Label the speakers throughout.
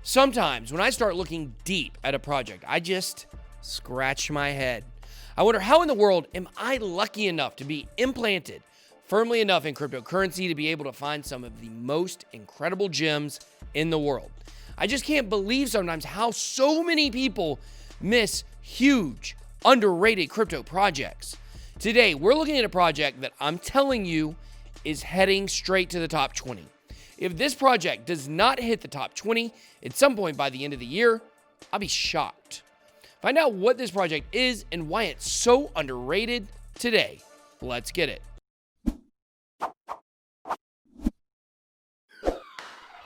Speaker 1: Sometimes when I start looking deep at a project, I just scratch my head. I wonder, how in the world am I lucky enough to be implanted firmly enough in cryptocurrency to be able to find some of the most incredible gems in the world? I just can't believe sometimes how so many people miss huge, underrated crypto projects. Today, we're looking at a project that I'm telling you is heading straight to the top 20. If this project does not hit the top 20 at some point by the end of the year, I'll be shocked. Find out what this project is and why it's so underrated today. Let's get it.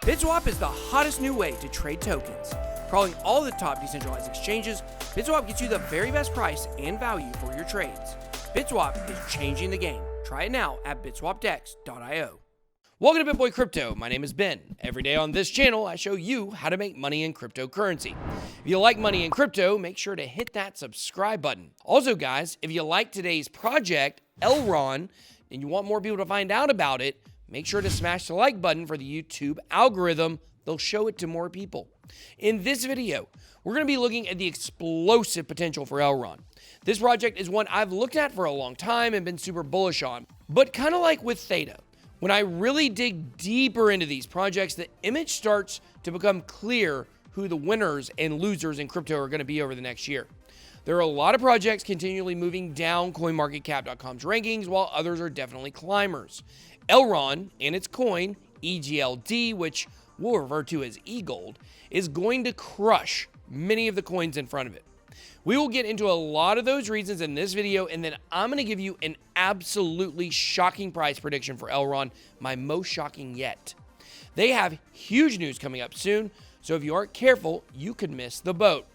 Speaker 1: BitSwap is the hottest new way to trade tokens. Crawling all the top decentralized exchanges, BitSwap gets you the very best price and value for your trades. BitSwap is changing the game. Try it now at bitswapdex.io. Welcome to BitBoy Crypto. My name is Ben. Every day on this channel, I show you how to make money in cryptocurrency. If you like money in crypto, make sure to hit that subscribe button. Also, guys, if you like today's project, Elrond, and you want more people to find out about it, make sure to smash the like button for the YouTube algorithm. They'll show it to more people. In this video, we're going to be looking at the explosive potential for Elrond. This project is one I've looked at for a long time and been super bullish on, but kind of like with Theta. When I really dig deeper into these projects, the image starts to become clear who the winners and losers in crypto are going to be over the next year. There are a lot of projects continually moving down CoinMarketCap.com's rankings, while others are definitely climbers. Elrond and its coin, EGLD, which we'll refer to as eGold, is going to crush many of the coins in front of it. We will get into a lot of those reasons in this video, and then I'm going to give you an absolutely shocking price prediction for Elrond, my most shocking yet. They have huge news coming up soon, so if you aren't careful, you could miss the boat.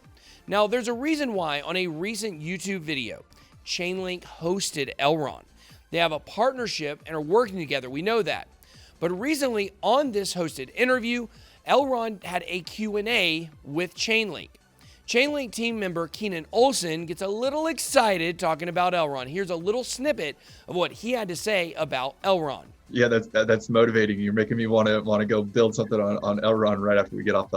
Speaker 1: Now, there's a reason why on a recent YouTube video, Chainlink hosted Elrond. They have a partnership and are working together, we know that. But recently on this hosted interview, Elrond had a Q&A with Chainlink. Chainlink team member Keenan Olsen gets a little excited talking about Elrond. Here's a little snippet of what he had to say about Elrond.
Speaker 2: Yeah, that's motivating. You're making me want to go build something on Elrond right after we get off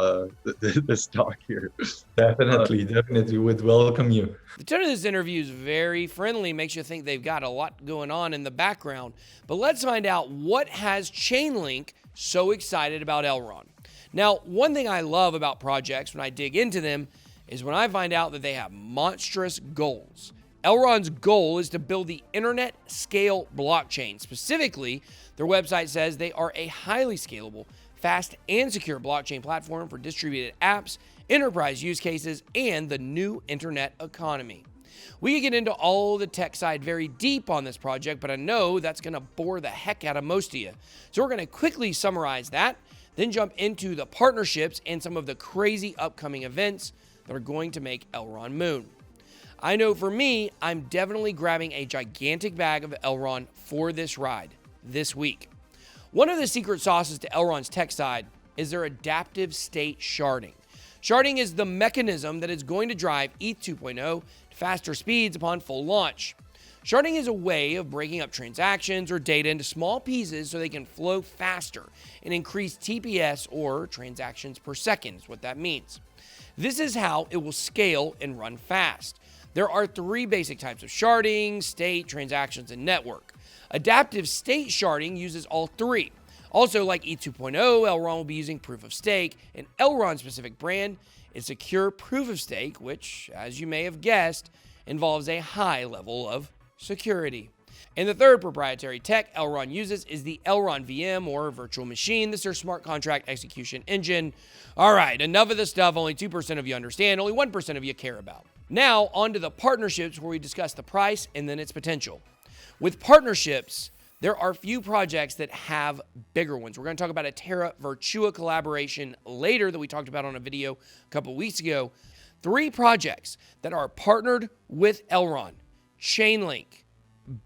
Speaker 2: this talk here.
Speaker 3: Definitely would welcome you.
Speaker 1: The tone of this interview is very friendly, makes you think they've got a lot going on in the background. But let's find out what has Chainlink so excited about Elrond. Now, one thing I love about projects when I dig into them is when I find out that they have monstrous goals. Elrond's goal is to build the internet scale blockchain. Specifically, their website says they are a highly scalable, fast, and secure blockchain platform for distributed apps, enterprise use cases, and the new internet economy. We can get into all the tech side very deep on this project, but I know that's going to bore the heck out of most of you. So we're going to quickly summarize that, then jump into the partnerships and some of the crazy upcoming events that are going to make Elrond moon. I know for me, I'm definitely grabbing a gigantic bag of Elrond for this ride this week. One of the secret sauces to Elrond's tech side is their adaptive state sharding. Sharding is the mechanism that is going to drive ETH 2.0 to faster speeds upon full launch. Sharding is a way of breaking up transactions or data into small pieces so they can flow faster and increase TPS, or transactions per second, is what that means. This is how it will scale and run fast. There are three basic types of sharding: state, transactions, and network. Adaptive state sharding uses all three. Also, like ETH 2.0, Elrond will be using proof of stake, and Elrond's specific brand is secure proof of stake, which, as you may have guessed, involves a high level of security. And the third proprietary tech Elrond uses is the Elrond VM, or virtual machine. This is their smart contract execution engine. All right, enough of this stuff only 2% of you understand, only 1% of you care about. Now, on to the partnerships, where we discuss the price and then its potential. With partnerships, there are few projects that have bigger ones. We're going to talk about a Terra Virtua collaboration later that we talked about on a video a couple weeks ago. Three projects that are partnered with Elrond: Chainlink,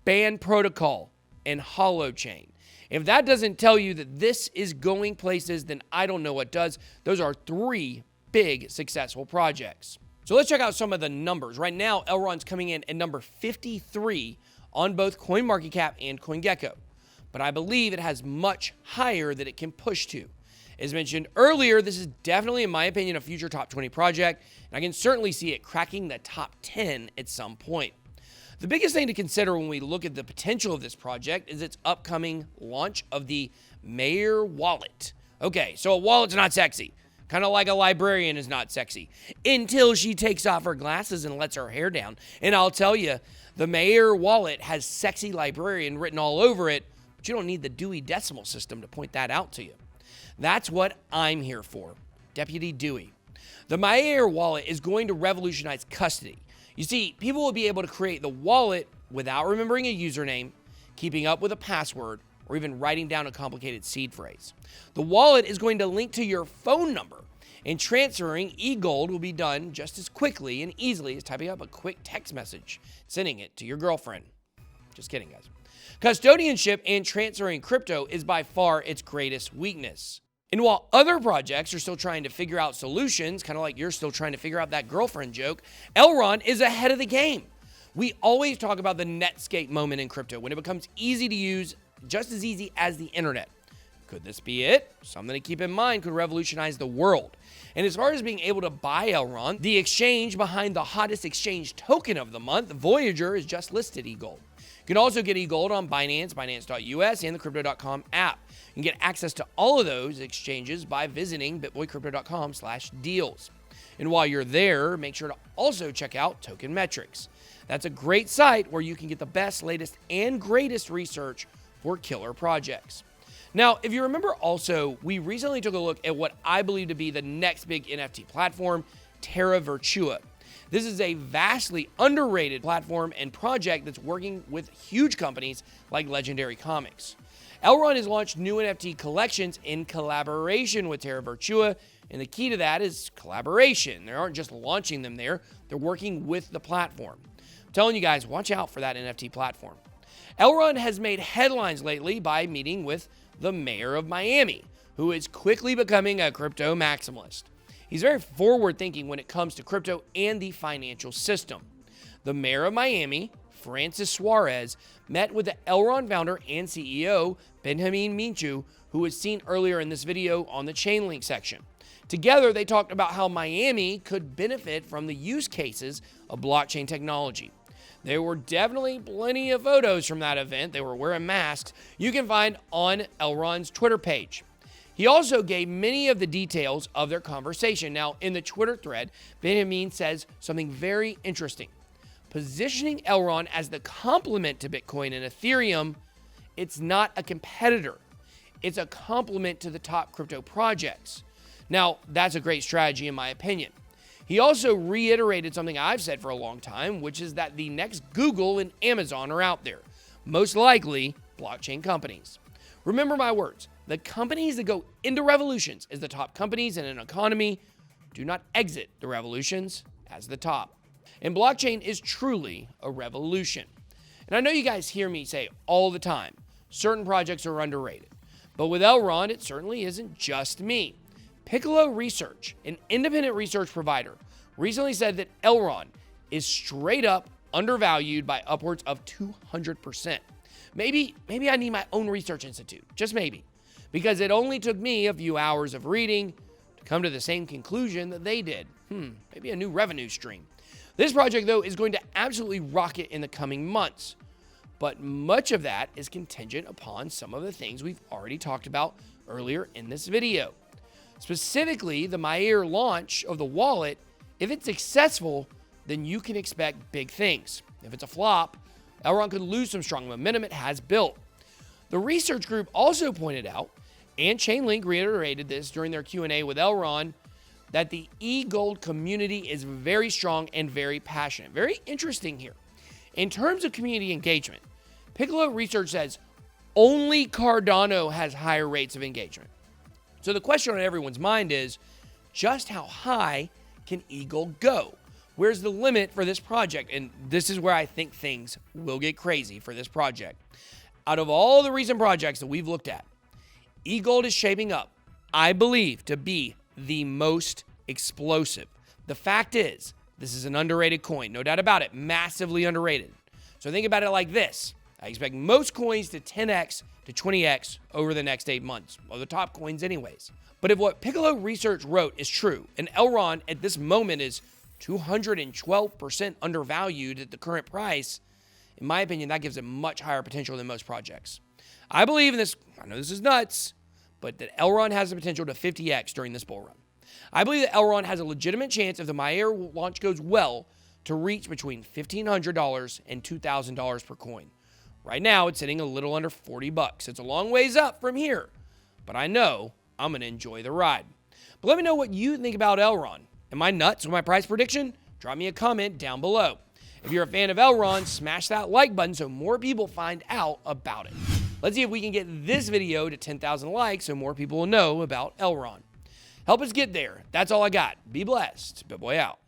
Speaker 1: Band Protocol, and Holochain. If that doesn't tell you that this is going places, then I don't know what does. Those are three big successful projects. So let's check out some of the numbers. Right now, Elrond's coming in at number 53 on both CoinMarketCap and CoinGecko, but I believe it has much higher that it can push to. As mentioned earlier, this is definitely, in my opinion, a future top 20 project, and I can certainly see it cracking the top 10 at some point. The biggest thing to consider when we look at the potential of this project is its upcoming launch of the Mayor Wallet. Okay, so a wallet's not sexy. Kind of like a librarian is not sexy. Until she takes off her glasses and lets her hair down. And I'll tell you, the Mayor Wallet has sexy librarian written all over it, but you don't need the Dewey Decimal System to point that out to you. That's what I'm here for, Deputy Dewey. The Mayor Wallet is going to revolutionize custody. You see, people will be able to create the wallet without remembering a username, keeping up with a password, or even writing down a complicated seed phrase. The wallet is going to link to your phone number, and transferring eGold will be done just as quickly and easily as typing up a quick text message, sending it to your girlfriend. Just kidding, guys. Custodianship and transferring crypto is by far its greatest weakness. And while other projects are still trying to figure out solutions, kind of like you're still trying to figure out that girlfriend joke, Elrond is ahead of the game. We always talk about the Netscape moment in crypto, when it becomes easy to use, just as easy as the internet. Could this be it? Something to keep in mind could revolutionize the world. And as far as being able to buy Elrond, the exchange behind the hottest exchange token of the month, Voyager, has just listed eGold. You can also get eGold on Binance, Binance.us, and the Crypto.com app. You can get access to all of those exchanges by visiting bitboycrypto.com/deals. And while you're there, make sure to also check out Token Metrics. That's a great site where you can get the best, latest, and greatest research for killer projects. Now, if you remember also, we recently took a look at what I believe to be the next big NFT platform, Terra Virtua. This is a vastly underrated platform and project that's working with huge companies like Legendary Comics. Elrond has launched new NFT collections in collaboration with Terra Virtua, and the key to that is collaboration. They aren't just launching them there, they're working with the platform. I'm telling you guys, watch out for that NFT platform. Elrond has made headlines lately by meeting with the mayor of Miami, who is quickly becoming a crypto maximalist. He's very forward-thinking when it comes to crypto and the financial system. The mayor of Miami, Francis Suarez, met with the Elrond founder and CEO, Benjamin Minchu, who was seen earlier in this video on the Chainlink section. Together, they talked about how Miami could benefit from the use cases of blockchain technology. There were definitely plenty of photos from that event. They were wearing masks. You can find on Elrond's Twitter page. He also gave many of the details of their conversation. Now, in the Twitter thread, Benjamin says something very interesting. Positioning Elrond as the complement to Bitcoin and Ethereum, it's not a competitor. It's a complement to the top crypto projects. Now, that's a great strategy in my opinion. He also reiterated something I've said for a long time, which is that the next Google and Amazon are out there, most likely blockchain companies. Remember my words, the companies that go into revolutions as the top companies in an economy do not exit the revolutions as the top. And blockchain is truly a revolution. And I know you guys hear me say all the time, certain projects are underrated. But with Elrond, it certainly isn't just me. Piccolo Research, an independent research provider, recently said that Elrond is straight up undervalued by upwards of 200%. Maybe I need my own research institute, just maybe, because it only took me a few hours of reading to come to the same conclusion that they did. Maybe a new revenue stream. This project, though, is going to absolutely rocket in the coming months, but much of that is contingent upon some of the things we've already talked about earlier in this video. Specifically, the Mayor launch of the wallet. If it's successful, then you can expect big things. If it's a flop, Elrond could lose some strong momentum it has built. The research group also pointed out, and Chainlink reiterated this during their Q&A with Elrond, that the eGold community is very strong and very passionate. Very interesting here. In terms of community engagement, Piccolo Research says only Cardano has higher rates of engagement. So the question on everyone's mind is, just how high can eGold go? Where's the limit for this project? And this is where I think things will get crazy for this project. Out of all the recent projects that we've looked at, eGold is shaping up, I believe, to be the most explosive. The fact is, this is an underrated coin, no doubt about it, massively underrated. So think about it like this. I expect most coins to 10x to 20x over the next 8 months, or the top coins anyways. But if what Piccolo Research wrote is true, and Elrond at this moment is 212% undervalued at the current price, in my opinion, that gives it much higher potential than most projects. I believe in this, I know this is nuts, but that Elrond has the potential to 50x during this bull run. I believe that Elrond has a legitimate chance if the Maiar launch goes well to reach between $1,500 and $2,000 per coin. Right now, it's sitting a little under 40 bucks. It's a long ways up from here, but I know I'm going to enjoy the ride. But let me know what you think about Elrond. Am I nuts with my price prediction? Drop me a comment down below. If you're a fan of Elrond, smash that like button so more people find out about it. Let's see if we can get this video to 10,000 likes so more people will know about Elrond. Help us get there. That's all I got. Be blessed. BitBoy out.